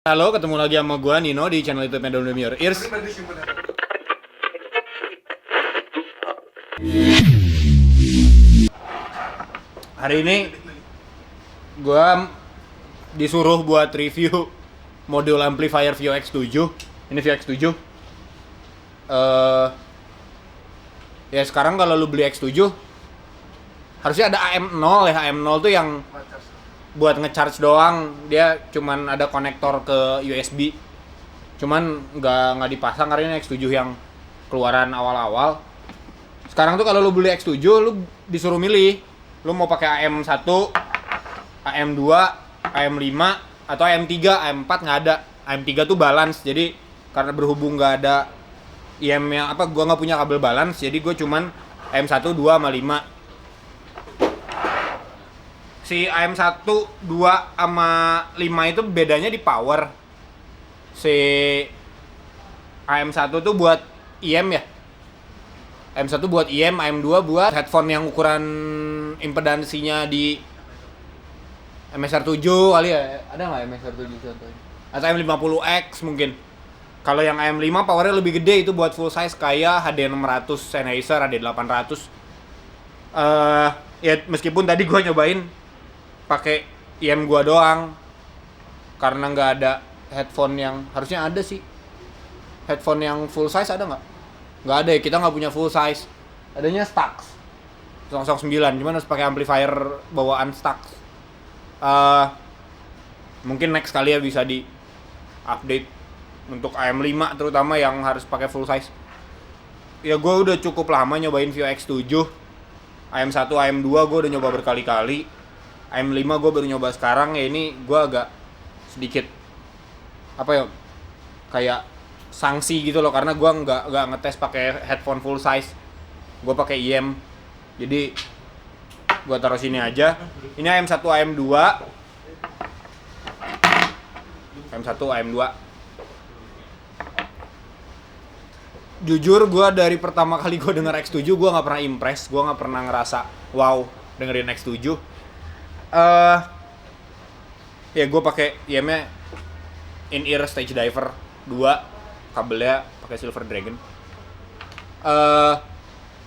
Halo, ketemu lagi sama gua Nino di channel YouTube Don't Your Ears. Hari ini gua disuruh buat review modul amplifier Vio X7. Ini Vio X7. Ya sekarang kalau lu beli X7 harusnya ada AM0 ya. AM0 tuh yang buat ngecharge doang, dia cuman ada konektor ke USB, cuman nggak dipasang karena ini X7 yang keluaran awal-awal. Sekarang tuh kalau lu beli X7 lu disuruh milih, lu mau pakai AM1, AM2, AM5 atau AM3. AM4 nggak ada, AM3 tuh balance. Jadi karena berhubung nggak ada IM yang gua nggak punya kabel balance, jadi gua cuman AM1, 2 sama 5. Si AM1, 2, sama 5 itu bedanya di power. Si AM1 tuh buat IM ya. AM1 buat IM, AM2 buat headphone yang ukuran impedansinya di MSR7 kali ya. Ada nggak MSR7 contohnya? Atau M50X mungkin. Kalau yang AM5 powernya lebih gede, itu buat full size kayak HD600 Sennheiser, HD800. Ya meskipun tadi gua nyobain pakai IM gua doang karena nggak ada headphone yang harusnya ada sih. Headphone yang full size ada nggak ada ya, kita nggak punya full size, adanya Stax 009, cuman harus pakai amplifier bawaan Stax. Mungkin next kali ya bisa di update untuk AM5 terutama yang harus pakai full size. Ya gua udah cukup lama nyobain Vio X7. AM1, AM2 gua udah nyoba berkali-kali. AM5 gue baru nyoba sekarang. Ya ini gue agak sedikit kayak sanksi gitu loh, karena gue nggak ngetes pakai headphone full size, gue pakai IM. Jadi gue taruh sini aja. Ini AM1, AM2, AM1, AM2. Jujur gue dari pertama kali gue denger X7 gue nggak pernah impress, gue nggak pernah ngerasa wow dengerin X7. Ya gue pakai IM-nya in-ear stage diver 2, kabelnya pakai Silver Dragon.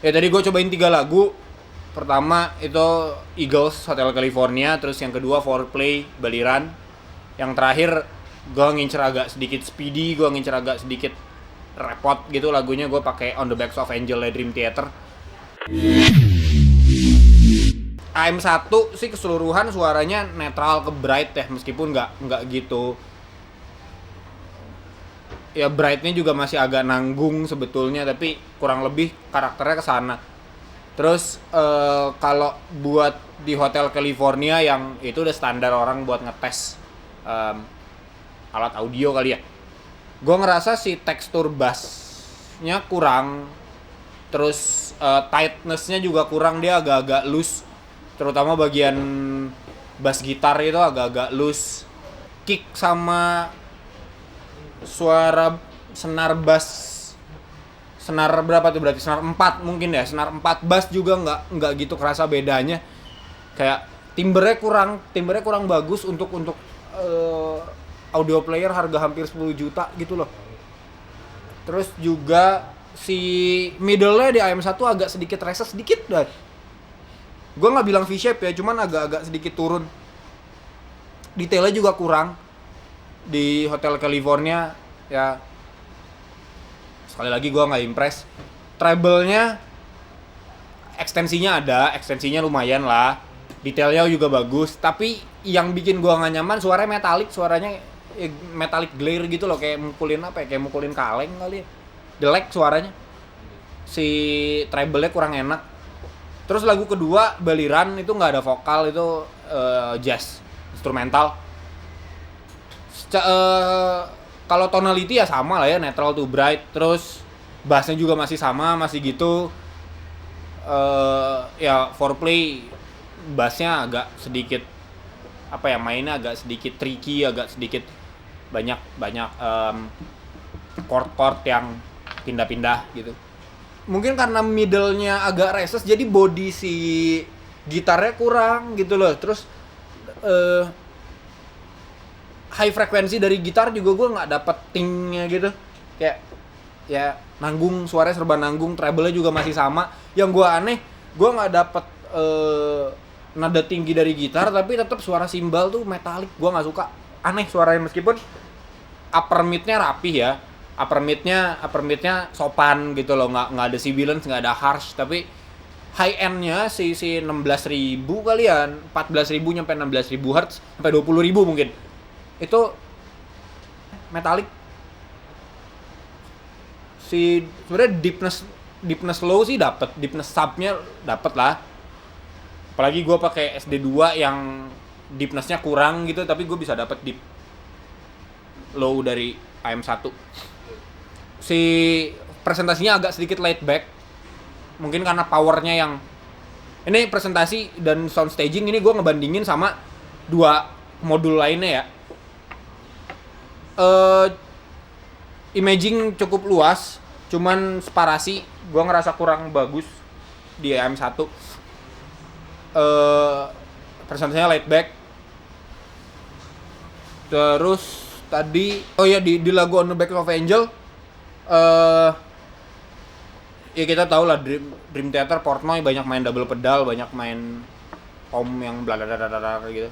Ya tadi gue cobain 3 lagu. Pertama itu Eagles Hotel California, terus yang kedua Foreplay Baliran, yang terakhir gue ngincer agak sedikit speedy, gue ngincer agak sedikit repot gitu lagunya, gue pakai On the Backs of Angel Dream Theater. AM1 sih keseluruhan suaranya netral ke bright ya, meskipun nggak gitu. Ya brightnya juga masih agak nanggung sebetulnya, tapi kurang lebih karakternya ke sana. Terus kalau buat di Hotel California yang itu udah standar orang buat ngetes alat audio kali ya. Gue ngerasa si tekstur bassnya kurang, terus tightness-nya juga kurang, dia agak-agak loose. Terutama bagian bass gitar itu agak-agak loose. Kick sama suara senar bass, senar berapa tuh berarti? Senar 4 mungkin ya. Senar 4 bass juga nggak gitu kerasa bedanya. Kayak timbernya kurang bagus untuk audio player harga hampir 10 juta gitu loh. Terus juga si middle-nya di AM1 agak sedikit resa sedikit dah. Gue nggak bilang V-shape ya, cuman agak-agak sedikit turun. Detailnya juga kurang di Hotel California ya. Sekali lagi gue nggak impress. Treble-nya ekstensinya lumayan lah. Detailnya juga bagus, tapi yang bikin gue nggak nyaman suaranya metallic glare gitu loh, kayak mukulin kaleng kali ya. Jelek suaranya. Si treble-nya kurang enak. Terus lagu kedua Baliran itu nggak ada vokal, itu jazz instrumental. Kalau tonality ya sama lah ya, netral to bright. Terus bassnya juga masih sama, masih gitu. Ya Foreplay bassnya agak sedikit mainnya agak sedikit tricky, agak sedikit banyak chord yang pindah-pindah gitu. Mungkin karena middle-nya agak reses, jadi body si gitarnya kurang gitu loh. Terus high frekuensi dari gitar juga gue nggak dapet tingnya gitu, kayak ya nanggung, suaranya serba nanggung, treble-nya juga masih sama. Yang gue aneh, gue nggak dapet nada tinggi dari gitar tapi tetap suara simbal tuh metalik, gue nggak suka, aneh suaranya. Meskipun upper mid-nya rapih ya, upper mid-nya sopan gitu loh, nggak ada sibilance, nggak ada harsh, tapi high end-nya si 16.000 kalian, 14.000 nyampe 16.000 Hz sampai 20.000 mungkin. Itu metalik. Si sebenarnya deepness low sih dapat, deepness sub-nya dapat lah. Apalagi gue pakai SD2 yang deepness-nya kurang gitu, tapi gue bisa dapat deep low dari AM1. Si presentasinya agak sedikit laid back, mungkin karena powernya yang ini presentasi dan sound staging ini gue ngebandingin sama dua modul lainnya ya. Imaging cukup luas, cuman separasi gue ngerasa kurang bagus di AM1. Presentasinya laid back. Terus tadi di lagu On the Back of Angel, ya kita tahu lah Dream Theater Portnoy banyak main double pedal, banyak main tom yang blablabla gitu.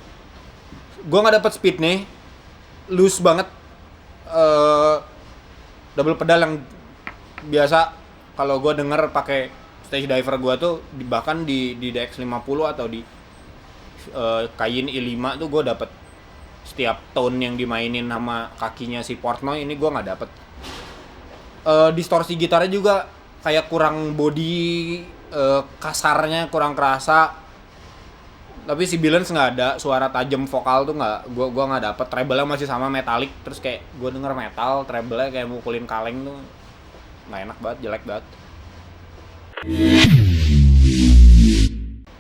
Gue nggak dapet speed nih, loose banget. Double pedal yang biasa kalau gue denger pakai stage diver gue tuh bahkan di DX50 atau di Kayin i5 tuh gue dapet setiap tone yang dimainin sama kakinya si Portnoy. Ini gue nggak dapet. Distorsi gitarnya juga kayak kurang body, kasarnya kurang kerasa. Tapi si balance nggak ada, suara tajam vokal tuh nggak, gue nggak dapet. Treble-nya masih sama metalik, terus kayak gue denger metal, treble-nya kayak mukulin kaleng tuh nggak enak banget, jelek banget.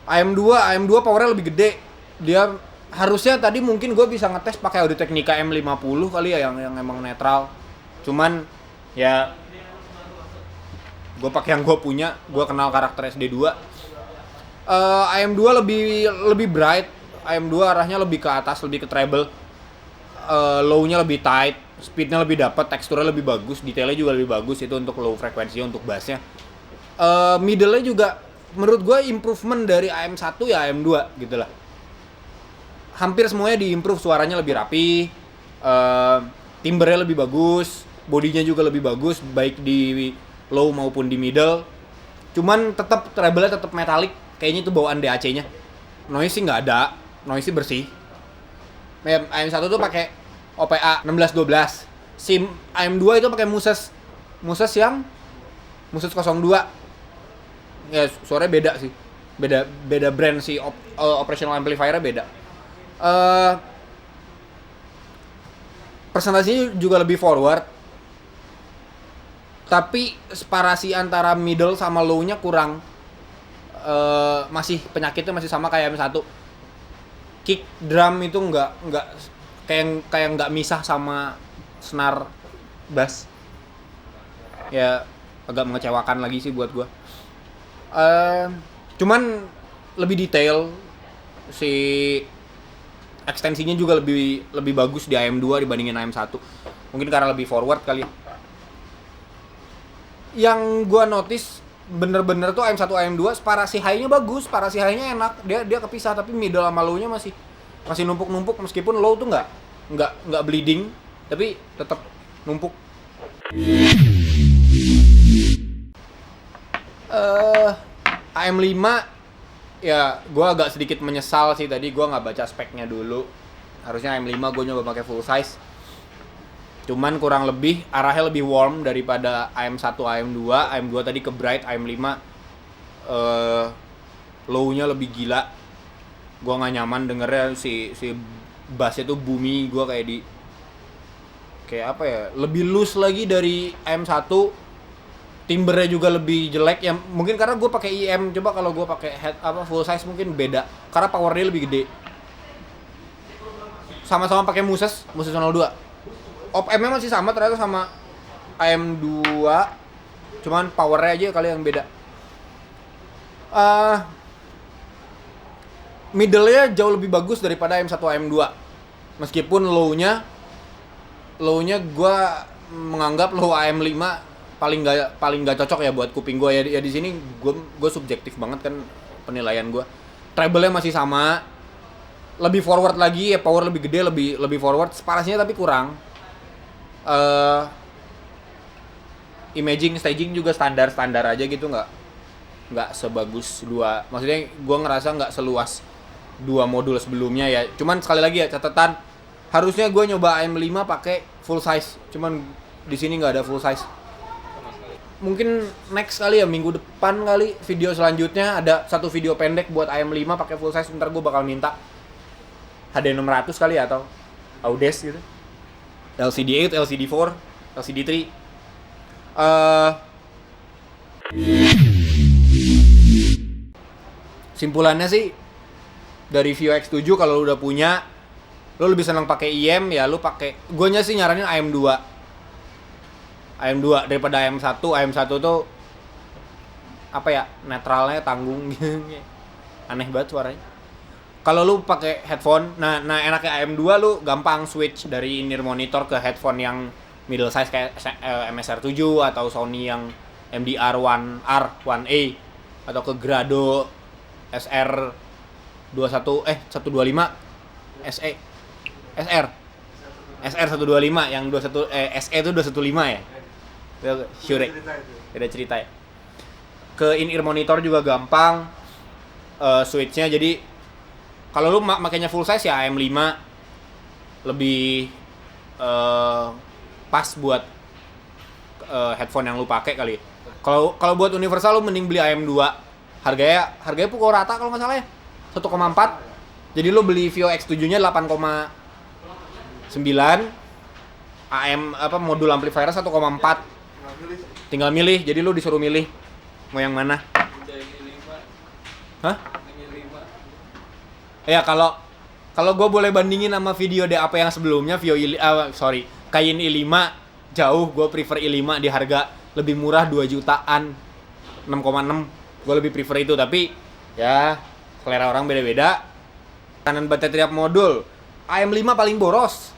AM2 powernya lebih gede. Dia harusnya tadi mungkin gue bisa ngetes pakai Audio Technica M50 kali ya, yang emang netral. Cuman ya gue pakai yang gue punya, gue kenal karakter SD2. AM2 lebih bright, AM2 arahnya lebih ke atas, lebih ke treble. Low-nya lebih tight, speed-nya lebih dapat, teksturnya lebih bagus, detailnya juga lebih bagus. Itu untuk low frekuensinya, untuk bass-nya. Middle-nya juga menurut gue improvement dari AM1 ya AM2 gitu lah. Hampir semuanya di-improve, suaranya lebih rapi, timbre-nya lebih bagus, bodinya juga lebih bagus, baik di low maupun di middle. Cuman tetap treble-nya tetap metalik. Kayaknya itu bawaan DAC-nya. Noise sih nggak ada, noise sih bersih. AM1 tuh pakai OPA 1612. SIM AM2 itu pakai Muses yang Muses 02. Ya suaranya beda sih. Beda brand sih, operational amplifier-nya beda. Presentasinya juga lebih forward. Tapi separasi antara middle sama low-nya kurang. Masih penyakitnya masih sama kayak AM1. Kick drum itu nggak kayak nggak misah sama snare bass. Ya agak mengecewakan lagi sih buat gua. Cuman lebih detail, si ekstensinya juga lebih bagus di AM2 dibandingin AM1. Mungkin karena lebih forward kali. Yang gua notice bener-bener tuh AM1 AM2 separasi high-nya bagus, separasi high-nya enak. Dia kepisah, tapi middle sama low-nya masih numpuk-numpuk. Meskipun low tuh nggak bleeding, tapi tetap numpuk. AM5 ya gue agak sedikit menyesal sih, tadi gue nggak baca speknya dulu. Harusnya AM5 gue nyoba pakai full size. Cuman kurang lebih arahnya lebih warm daripada AM1 AM2. AM2 tadi ke bright, AM5 low-nya lebih gila. Gue nggak nyaman dengernya, si bass-nya tuh boomy. Gue kayak apa ya, lebih loose lagi dari AM1. Timbre-nya juga lebih jelek ya, mungkin karena gue pakai IM. Coba kalau gue pakai full size mungkin beda, karena power-nya lebih gede. Sama-sama pakai Muses 02. Op-M-nya masih sama ternyata sama AM2, cuman powernya aja kali yang beda. Middle-nya jauh lebih bagus daripada AM1 AM2. Meskipun low-nya low-nya gue menganggap low AM5 paling nggak cocok ya buat kuping gue ya, di sini gue subjektif banget kan penilaian gue. Treble-nya masih sama, lebih forward lagi ya, power lebih gede, lebih forward, parasnya tapi kurang. Imaging, staging juga standar aja gitu, nggak sebagus dua, maksudnya gue ngerasa nggak seluas dua modul sebelumnya ya. Cuman sekali lagi ya catatan, harusnya gue nyoba AM5 pakai full size, cuman di sini nggak ada full size. Mungkin next kali ya, minggu depan kali video selanjutnya ada satu video pendek buat AM5 pakai full size. Ntar gue bakal minta HD 600 kali ya, atau Audes gitu, LCD 8, LCD 4, LCD 3. Simpulannya sih dari Vio X7, kalau lu udah punya, lu lebih senang pakai IM ya lu pakai. Guanya sih nyaranin AM2 daripada AM1. AM1 tuh apa ya, netralnya tanggung aneh banget suaranya. Kalau lu pakai headphone, nah enaknya AM2 lu gampang switch dari in-ear monitor ke headphone yang middle size kayak MSR7 atau Sony yang MDR1R 1A, atau ke Grado SR 125 SE SR 125 yang 21 SE itu 215 ya. Sure. Beda cerita ya. Ke in-ear monitor juga gampang switch-nya. Jadi kalau lu makanya full size ya AM5 lebih pas buat headphone yang lu pakai kali. Kalau buat universal lu mending beli AM2. Harganya pukul rata kalau nggak salah ya. 1,4. Jadi lu beli Vio X7-nya 8,9. AM modul amplifiernya 1,4. Tinggal milih. Jadi lu disuruh milih mau yang mana. Hah? Ya kalau gue boleh bandingin sama video DAP yang sebelumnya, Kayin i5 jauh, gue prefer i5 di harga lebih murah 2 jutaan, 6,6. Gue lebih prefer itu, tapi ya selera orang beda-beda. Kanan baterai tiap modul. AM5 paling boros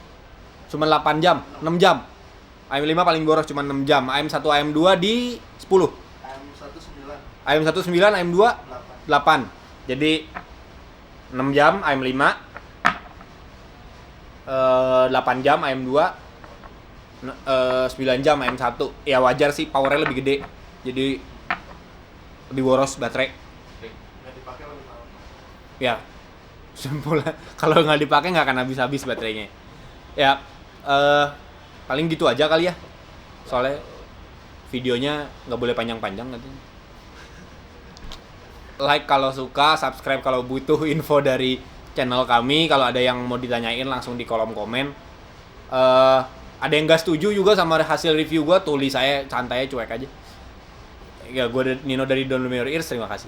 cuma 8 jam, 6 jam. AM5 paling boros cuma 6 jam. AM1, AM2 di 10. AM1 9, AM2 8. Jadi 6 jam AM5, 8 jam AM2, 9 jam AM1. Ya wajar sih, powernya lebih gede. Jadi lebih boros baterai. Ya, simpulnya kalau nggak dipakai nggak akan habis baterainya. Ya, paling gitu aja kali ya. Soalnya videonya nggak boleh panjang-panjang katanya. Like kalau suka, subscribe kalau butuh info dari channel kami. Kalau ada yang mau ditanyain langsung di kolom komen. Ada yang nggak setuju juga sama hasil review gue, tulis saya santai, cuek aja. Ya, gue Nino dari Don't Lose Your Ears, terima kasih.